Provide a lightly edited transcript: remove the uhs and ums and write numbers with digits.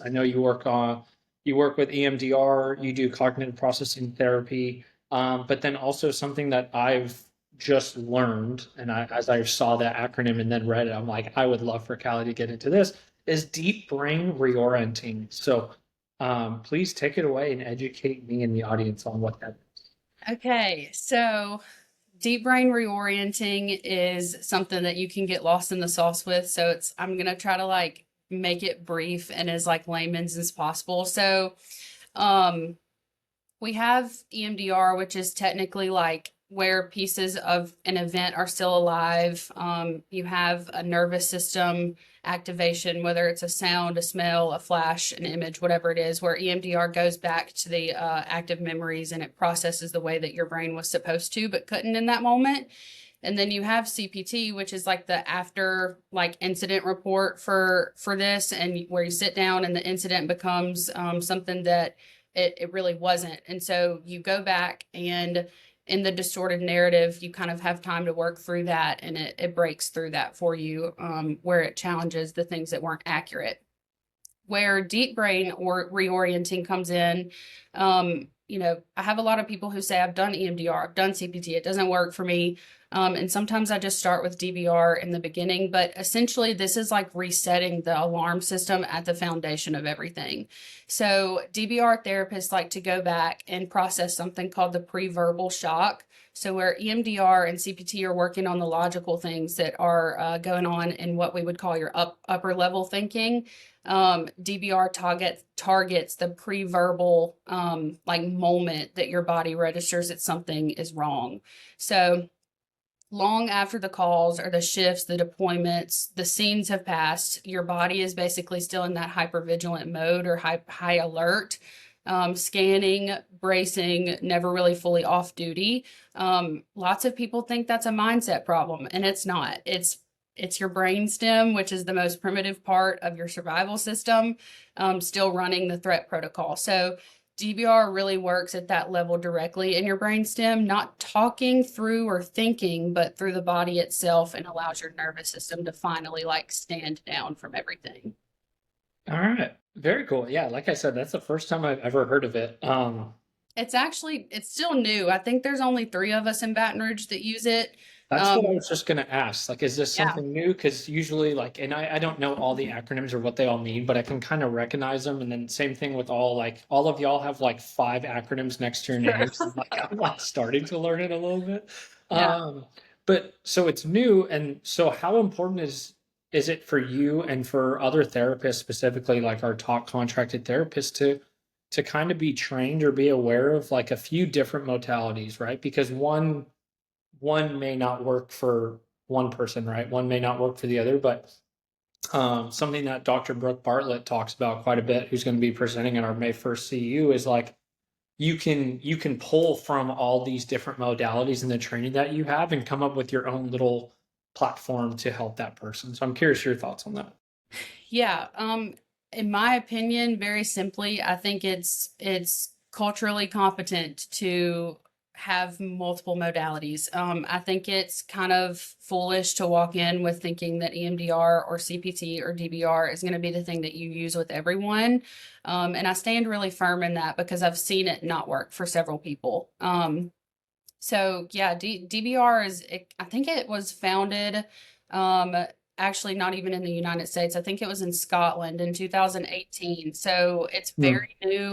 I know you work with EMDR, you do cognitive processing therapy, but then also something that I've just learned, and as I saw that acronym and then read it, I'm like, I would love for Callie to get into this, is deep brain reorienting. So please take it away and educate me and the audience on what that is. Okay, so deep brain reorienting is something that you can get lost in the sauce with. So I'm gonna try to like make it brief and as like layman's as possible. So, um, we have EMDR, which is technically like where pieces of an event are still alive. You have a nervous system activation, whether it's a sound, a smell, a flash, an image, whatever it is, where EMDR goes back to the active memories and it processes the way that your brain was supposed to, but couldn't in that moment. And then you have CPT, which is like the after like incident report for this, and where you sit down and the incident becomes something that it really wasn't. And so you go back and in the distorted narrative, you kind of have time to work through that, and it breaks through that for you, where it challenges the things that weren't accurate. Where deep brain or reorienting comes in, I have a lot of people who say, I've done EMDR, I've done CPT, it doesn't work for me. And sometimes I just start with DBR in the beginning, but essentially this is like resetting the alarm system at the foundation of everything. So DBR therapists like to go back and process something called the pre-verbal shock. So where EMDR and CPT are working on the logical things that are going on in what we would call your upper level thinking, DBR targets the pre-verbal like moment that your body registers that something is wrong. So long after the calls or the shifts, the deployments, the scenes have passed, your body is basically still in that hypervigilant mode or high alert, scanning, bracing, never really fully off duty. Lots of people think that's a mindset problem, and it's not. It's your brain stem, which is the most primitive part of your survival system, still running the threat protocol. So DBR really works at that level directly in your brainstem, not talking through or thinking, but through the body itself, and allows your nervous system to finally like stand down from everything. All right. Very cool. Yeah, like I said, that's the first time I've ever heard of it. It's still new. I think there's only 3 of us in Baton Rouge that use it. That's what I Um, was just gonna ask. Like, is this yeah, something new? Because usually, like, and I don't know all the acronyms or what they all mean, but I can kind of recognize them. And then same thing with all of y'all have like 5 acronyms next to your sure. names. And like, I'm like starting to learn it a little bit. Yeah. Um, but so it's new, and so how important is it for you and for other therapists, specifically like our top contracted therapists, to kind of be trained or be aware of like a few different modalities, right? Because one may not work for one person, right? One may not work for the other, but something that Dr. Brooke Bartlett talks about quite a bit, who's going to be presenting at our May 1st CU, is like you can pull from all these different modalities in the training that you have and come up with your own little platform to help that person. So I'm curious your thoughts on that. Yeah. In my opinion, very simply, I think it's culturally competent to have multiple modalities. I think it's kind of foolish to walk in with thinking that EMDR or CPT or DBR is going to be the thing that you use with everyone. And I stand really firm in that because I've seen it not work for several people. So yeah, DBR I think it was founded, um, actually not even in the United States. I think it was in Scotland in 2018. So it's Hmm. very new.